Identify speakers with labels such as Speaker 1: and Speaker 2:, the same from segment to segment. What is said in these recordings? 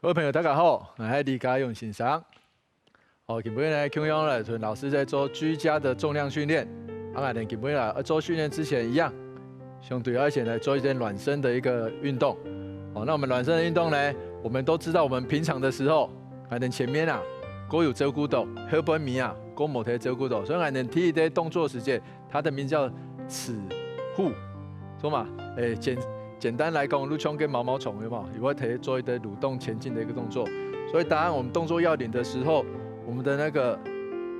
Speaker 1: 各位朋友，大家好，我是李家勇先生。今天呢，中央来屯老师在做居家的重量训练。今天来做训练之前一样，相对而且来做一点暖身的一个运动。那我们暖身的运动呢，我们都知道，我们平常的时候，前面啊，都有照顾到，后半面啊，都没得照顾到，所以提一些动作时间，它的名叫齿护，说嘛，简单来讲，如像跟毛毛虫有没有？也会可以做一个蠕动前进的一个动作。所以当我们动作要领的时候，我们的那个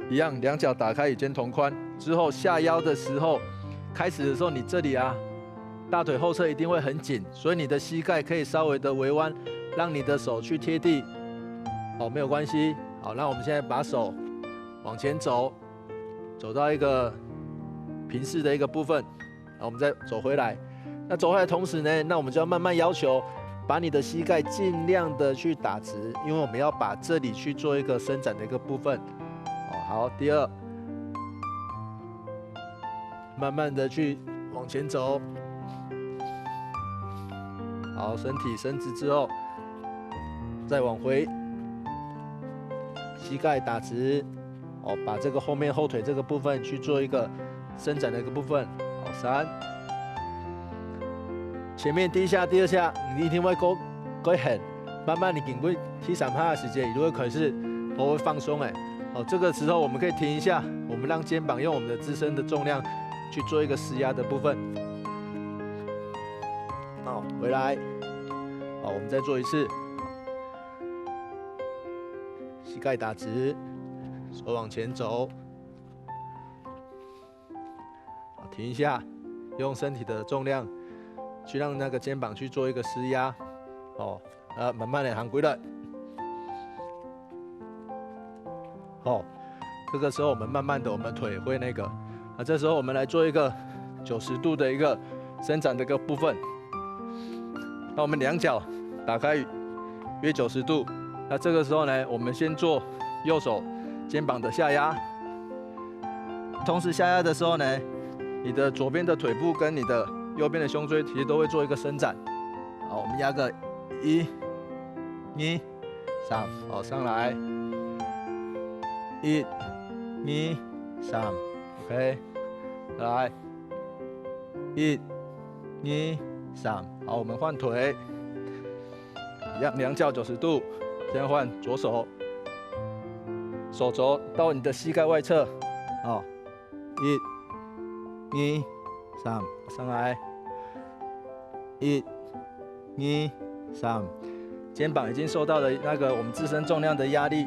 Speaker 1: 一样，两脚打开与肩同宽，之后下腰的时候，开始的时候你这里啊，大腿后侧一定会很紧，所以你的膝盖可以稍微的微弯，让你的手去贴地。好，没有关系。好，那我们现在把手往前走，走到一个平视的一个部分，然后我们再走回来。那走回来的同时呢，那我们就要慢慢要求，把你的膝盖尽量的去打直，因为我们要把这里去做一个伸展的一个部分。好，第二，慢慢的去往前走。好，身体伸直之后，再往回，膝盖打直。把这个后腿这个部分去做一个伸展的一个部分。好，3。前面第一下、第二下，你一定会够狠，慢慢你经过第3下的时间，你就会开始会放松这个时候我们可以停一下，我们让肩膀用我们的自身的重量去做一个施压的部分。好，回来，好，我们再做一次，膝盖打直，手往前走，好，停一下，用身体的重量。去让那个肩膀去做一个施压，慢慢的行规了。这个时候我们慢慢的，我们腿会那个，这时候我们来做一个90度的一个伸展的一个部分。那我们两脚打开约90度，那这个时候呢，我们先做右手肩膀的下压，同时下压的时候呢，你的左边的腿部跟你的右边的胸椎其实都会做一个伸展。好，我们压个1、2、3，好，上来，1、2、3 ，OK， 来，1、2、3，好，我们换腿，两脚90度，先换左手，手肘到你的膝盖外侧，好，1、2、3，上来。1、2、3，肩膀已经受到了那个我们自身重量的压力，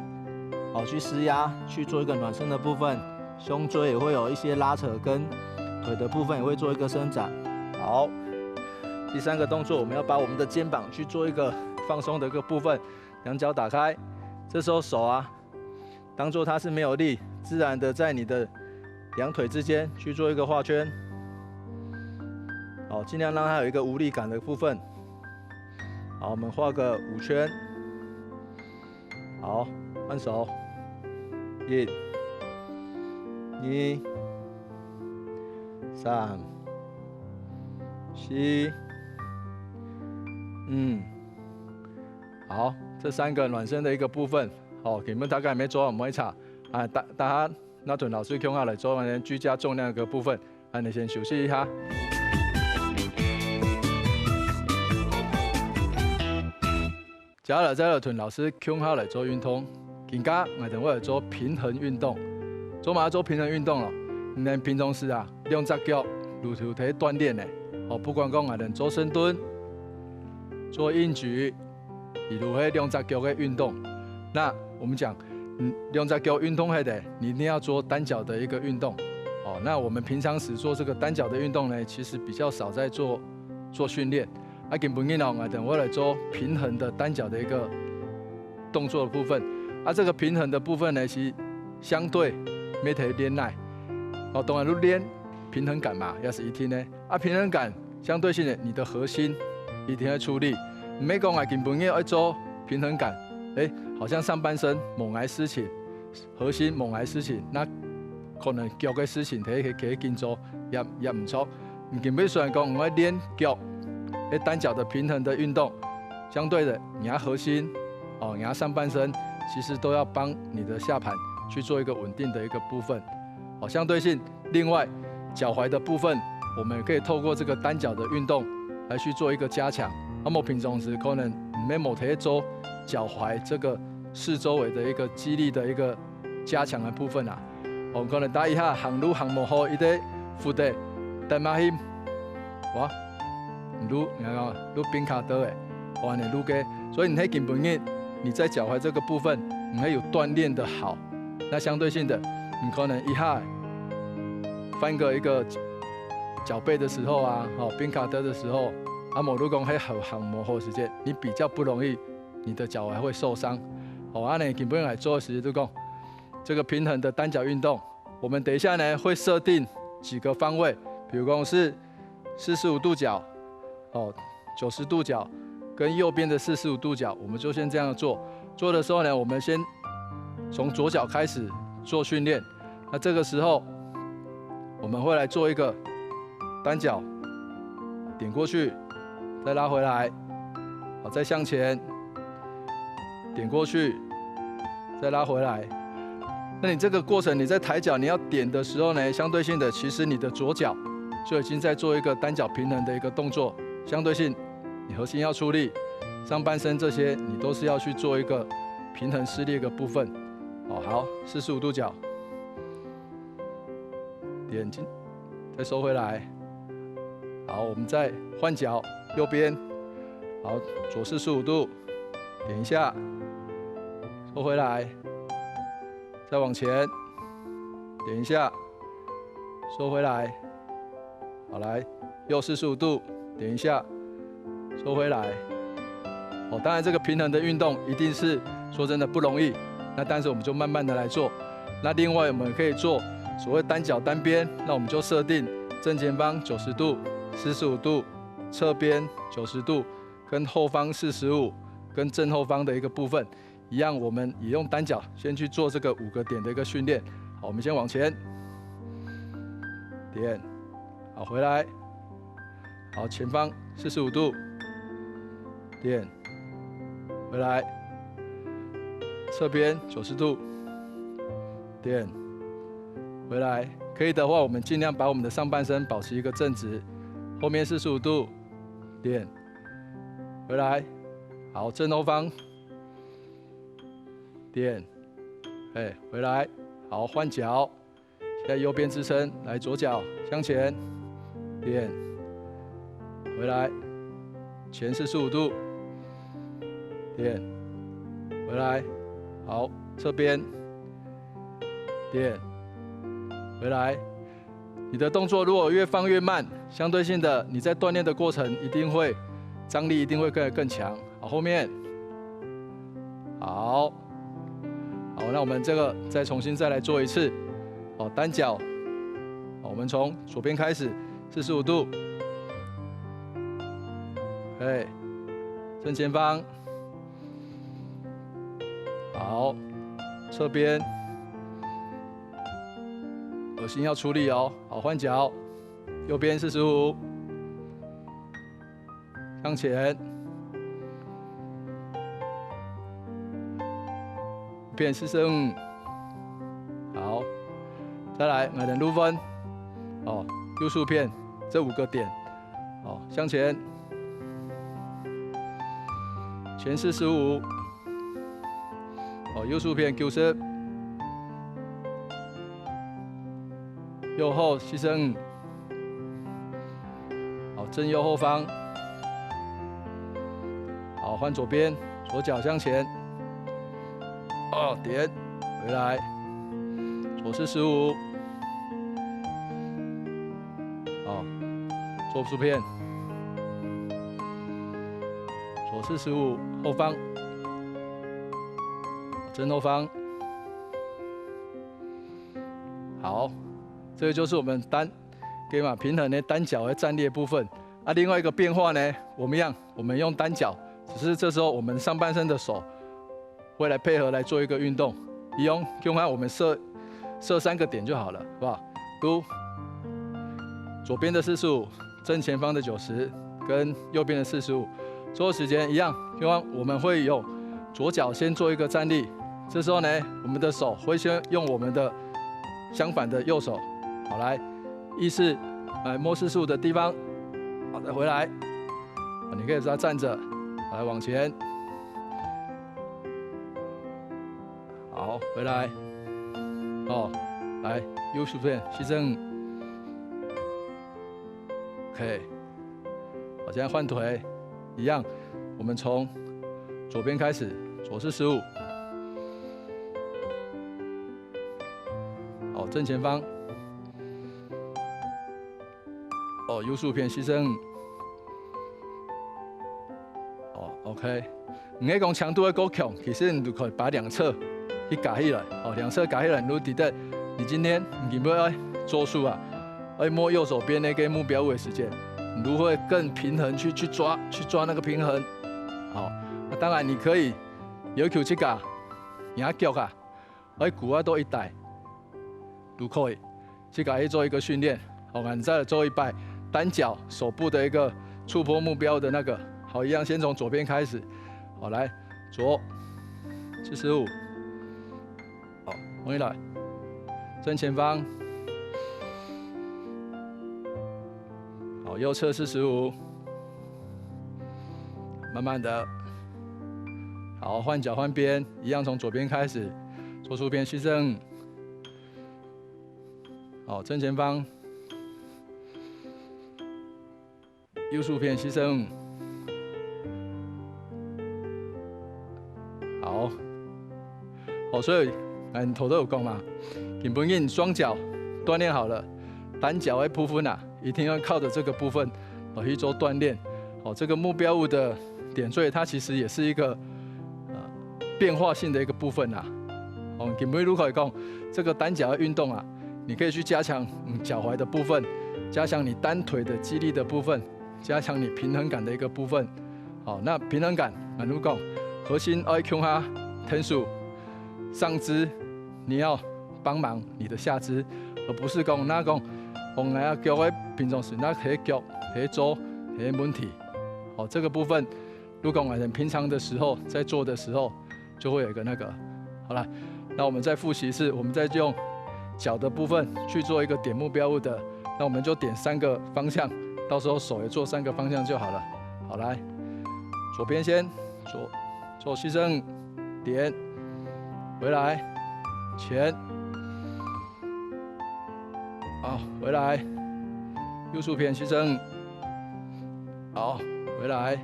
Speaker 1: 好，去施压，去做一个暖身的部分，胸椎也会有一些拉扯，跟腿的部分也会做一个伸展。好，第3个动作，我们要把我们的肩膀去做一个放松的一个部分，两脚打开，这时候手啊，当做它是没有力，自然的在你的两腿之间去做一个画圈。好，尽量让它有一个无力感的部分。好，我们画个5圈。好，换手。1、2、3、4、好，这3个暖身的一个部分。好，你们大概没做，我们会查大家那屯老师用下来做完居家重量的一个部分，你先休息一下。接下来再来屯老师用下来做运动，今家我来做平衡运动，做嘛做平衡运动咯。你平常时啊，用只脚如头体锻炼的，不管讲能做深蹲、做硬举，比如两只脚的运动。那我们讲，两只脚运动的，你一定要做单脚的一个运动。那我们平常时做这个单脚的运动呢，其实比较少在做训练。今本日我来做平衡的单脚的一个动作的部分。这个平衡的部分呢，是相对没得练耐。当然，练平衡感嘛，也是一天呢。平衡感相对性的，你的核心一定要出力。唔免讲今本日要做平衡感，好像上半身猛来事情，核心猛来事情，那可能脚的事情可以紧做，也唔错。今本虽然讲我练脚。单脚的平衡的运动，相对的，你要核心哦，然后上半身其实都要帮你的下盘去做一个稳定的一个部分。哦，相对性，另外脚踝的部分，我们也可以透过这个单脚的运动来去做一个加强。那么平常时可能没某天做脚踝这个四周围的一个肌力的一个加强的部分啊，我们可能打一下行路行模好，伊个腹地带马힘哇，撸撸冰卡刀诶，哇你撸个，所以你喺基本面你在脚踝这个部分，你会有锻炼的好。那相对性的，你可能一下翻个一个脚背的时候啊，哦冰卡刀的时候。如果讲喺后行磨合时间，你比较不容易，你的脚踝会受伤。好，安尼基本来做的时就讲这个平衡的单脚运动。我们等一下呢会设定几个方位，比如讲是45度角，哦90度角，跟右边的45度角，我们就先这样做。做的时候呢，我们先从左脚开始做训练。那这个时候我们会来做一个单脚点过去。再拉回来，好，再向前点过去，再拉回来。那你这个过程，你在抬脚你要点的时候呢，相对性的，其实你的左脚就已经在做一个单脚平衡的一个动作。相对性，你核心要出力，上半身这些你都是要去做一个平衡施力的一个部分。哦，好，45度角，点进，再收回来。好，我们再换脚。右边，好，左45度，点一下，收回来，再往前，点一下，收回来，好来，右45度，点一下，收回来。哦，当然这个平衡的运动一定是说真的不容易，那但是我们就慢慢的来做。那另外我们可以做所谓单脚单边，那我们就设定正前方90度、45度。侧边90度，跟后方45，跟正后方的一个部分一样，我们也用单脚先去做这个5个点的一个训练。好，我们先往前点，好回来，好前方45度，点回来，侧边90度，点回来。可以的话，我们尽量把我们的上半身保持一个正直，后面45度。点回来，好，正后方点，哎，回来，好，换脚，现在右边支撑，来左脚向前，点，回来，前45度，点，回来，好，侧边，点，回来。你的动作如果越放越慢，相对性的，你在锻炼的过程一定会张力一定会更强。好，后面，好，那我们这个再重新来做一次。好，单脚，好，我们从左边开始，45度，哎，正前方，好，侧边。核心要出力哦，好，换脚，右边45，向前，变45，好，再来买点撸分，哦，右速片这5个点，哦，向前，前45，哦，右速片90。右后45，好，正右后方，好，换左边，左脚向前，哦，点，回来，左45，好，左速片，左45，后方，正后方，好。这个就是我们平衡的单脚的站立的部分。另外一个变化呢，我们用单脚，只是这时候我们上半身的手会来配合来做一个运动。用我们设3个点就好了，好不好？嘟，左边的45，正前方的90，跟右边的45。所有时间一样，我们会有左脚先做一个站立，这时候呢，我们的手会先用我们的相反的右手，好来，意识来摸四十五的地方，好再回来，你可以再站着，来往前，好回来，哦，来右手边牺牲 ，OK， 好，现在换腿，一样，我们从左边开始，左是15，好，正前方，哦，右手边牺牲，哦 ，OK， 唔係講強度會夠強，其實你就可以把兩側去夾起來，哦，兩側夾起來，你記得你今天你不要做數啊，要摸右手邊那個目標位時間，你如何更平衡去抓那個平衡，好。當然，你可以要求這個壓腳啊，喺骨啊都一帶都可以。這個可以做一個訓練。好，我們再來做一擺單腳手部的一個觸碰目標的那個。好，一樣先從左邊開始。好，來左45，好，回來正前方，好，右側45，慢慢的。好，换脚换边，一样从左边开始，做出边牺牲。好，正前方，右手边牺牲。好，好，所以你头都有讲嘛，基本上双脚锻炼好了，单脚的部分啊，一定要靠着这个部分去做锻炼。好，这个目标物的点缀，它其实也是一个。变化性的一个部分啊，哦，基本如何讲，这个单脚的运动啊，你可以去加强脚踝的部分，加强你单腿的肌力的部分，加强你平衡感的一个部分。好，那平衡感，如讲核心要强哈，天数上肢你要帮忙你的下肢，而不是讲那讲往来脚的平常时那腿脚腿做腿问题。好，这个部分如果我们平常的时候在做的时候。就会有一个那个，好了，那我们再复习一次，我们再用脚的部分去做一个点目标物的，那我们就点3个方向，到时候手也做3个方向就好了。好，来，左边先做牺牲点，回来前，好，回来，右手边牺牲，好，回来，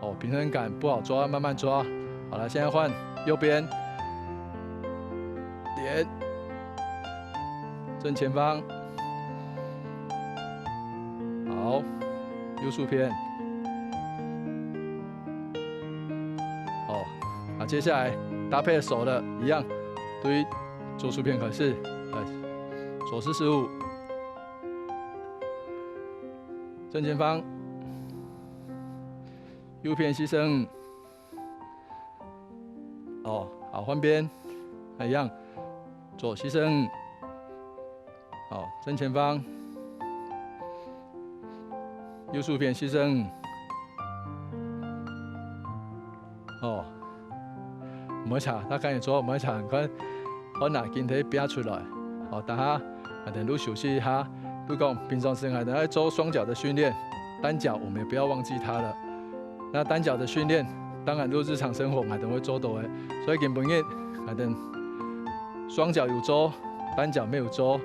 Speaker 1: 哦，平衡感不好抓，慢慢抓。好了，现在换。右边点正前方，好，右手边，好，接下来搭配手的一样，对左手边可是，左是15，正前方，右边牺牲。哦，好，换边，一样，左牺牲，好，正前方，右手边牺牲，哦，唔好查，大家也做唔好查，看，我拿身体变出来，好，等下，等你休息一下，如果平常时还在做双脚的训练，单脚我们也不要忘记它了，那单脚的训练。当然，日常生活还等会做到的，所以基本上还等双脚有做，单脚没有做，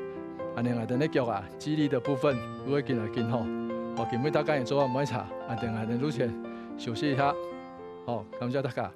Speaker 1: 还等那脚啊肌力的部分都会跟来跟好。好，基本大家也做啊，唔爱查，还等路线休息一下。好，感谢大家。